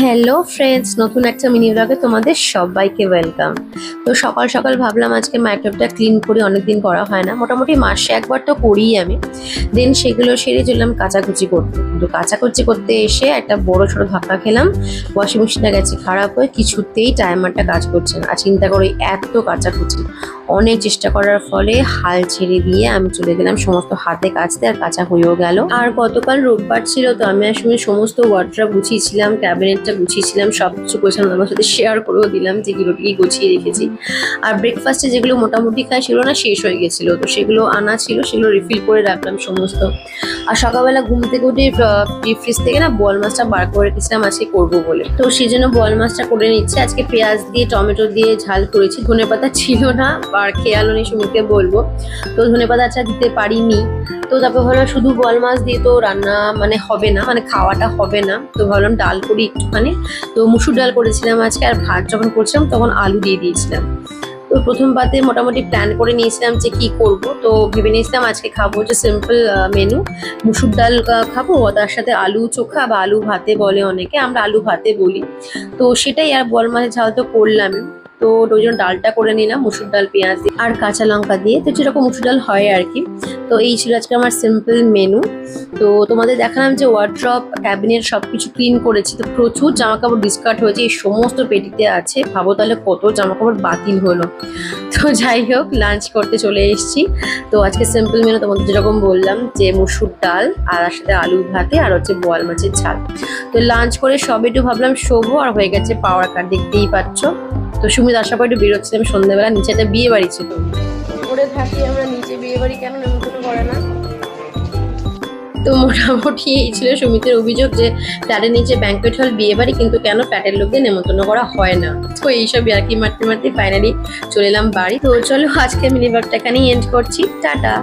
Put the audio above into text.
Hello friends, নতুন একটা mini ব্লগে তোমাদের সবাইকে ওয়েলকাম। তো সকাল সকাল ভাবলাম আজকে মাইক্রোওয়েভটা ক্লিন করি, অনেকদিন করা হয় না, মোটামুটি মাসে একবার তো করিই আমি। দেন সেগুলো সেরে চললাম কাচাকুচি করতে, কিন্তু কাচাকুচি করতে এসে একটা বড় ছোট ধাক্কা খেলাম। ওয়াশিং মেশিনটা গেছে খারাপ হয়ে, কিছুতেই টাইমারটা কাজ করছে না। আর চিন্তা করি এত কাচাকুচি, অনেক চেষ্টা করার ফলে হাল ছেড়ে দিয়ে আমি চলে গেলাম সমস্ত হাতে কাচতে, আর কাঁচা হয়েও গেল। আর গতকাল রোববার ছিল, তো আমি আসলে সমস্ত ওয়ার্ড্রপ গুছিয়েছিলাম, ক্যাবিনেটটা গুছিয়েছিলাম, সব কিছু গোছানো আমার সাথে শেয়ার করেও দিলাম যেগুলো কি গুছিয়ে রেখেছি। আর ব্রেকফাস্টে যেগুলো মোটামুটি খাই সেগুলো না শেষ হয়ে গেছিলো, তো সেগুলো আনা ছিল, সেগুলো রিফিল করে রাখলাম সমস্ত। আর সকালবেলা ঘুম থেকে উঠে ডিপ ফ্রিজ থেকে না বোয়াল মাছটা বার করে রেখেছিলাম আজকে করবো বলে, তো সেই জন্য বোয়াল মাছটা করে নিচ্ছে। আজকে পেঁয়াজ দিয়ে টমেটো দিয়ে ঝাল করেছি, ধনেপাতা ছিল না আর খেয়ালও নেই সুমিকে বলবো, তো ধনেপাতা আচ্ছা দিতে পারিনি। তো তারপর ভাবলাম শুধু বোয়াল মাছ দিয়ে তো রান্না মানে হবে না, মানে খাওয়াটা হবে না, তো ভাবলাম ডাল করি একটুখানি। তো মুসুর ডাল করেছিলাম আজকে, আর ভাত যখন করছিলাম তখন আলু দিয়ে দিয়েছিলাম। তো প্রথম পাতে মোটামুটি প্ল্যান করে নিয়েছিলাম যে কি করব, তো ভেবে নিয়েছিলাম আজকে খাবো যে সিম্পল মেনু, মুসুর ডাল খাবো, তার সাথে আলু চোখা বা আলু ভাতে বলে অনেকে, আমরা আলু ভাতে বলি। তো সেটাই, আর বোয়াল মাছের ঝাল তো করলামই। তো ওই জন্য ডালটা করে নিলাম মুসুর ডাল পেঁয়াজ দিয়ে আর কাঁচা লঙ্কা দিয়ে, তো যেরকম মুসুর ডাল হয় আর কি। তো এই ছিল আজকে আমার সিম্পল মেনু। তো তোমাদের দেখালাম যে ওয়ার্ড্রপ ক্যাবিনেট সবকিছু ক্লিন করেছি, তো প্রচুর জামা কাপড় ডিসকার্ড হয়েছে, এই সমস্ত পেটিতে আছে, ভাবো তাহলে কত জামা কাপড় বাতিল হলো। তো যাই হোক, লাঞ্চ করতে চলে এসেছি। তো আজকে সিম্পল মেনু তোমাদের যেরকম বললাম, যে মুসুর ডাল আর তার সাথে আলু ভাতে আর হচ্ছে বোয়াল মাছের ঝাল। তো লাঞ্চ করে সব একটু ভাবলাম শোবো, আর হয়ে গেছে পাওয়ার কাট, দেখতেই পাচ্ছ। তো সুমিত আসার পর একটু বেরোচ্ছিলাম সন্ধ্যাবেলা, নিচে একটা বিয়ে বাড়ি ছিল, উপরে থাকি আমরা, নিচে বিয়ে বাড়ি কেন নেমন্তন্ন করে না। তো মোটামুটি এই ছিল সুমিতের অভিযোগ যে ফ্ল্যাটের নিচে ব্যাংকুয়েট হল বিয়ে বাড়ি, কিন্তু কেন ফ্ল্যাটের লোকদের নেমন্তন্ন করা হয় না। তো এইসব ইয়ার্কি মারতে মারতে ফাইনালি চলে এলাম বাড়ি। তো চলো আজকে মিনি ব্লগটা এখানেই এন্ড করছি, টাটা।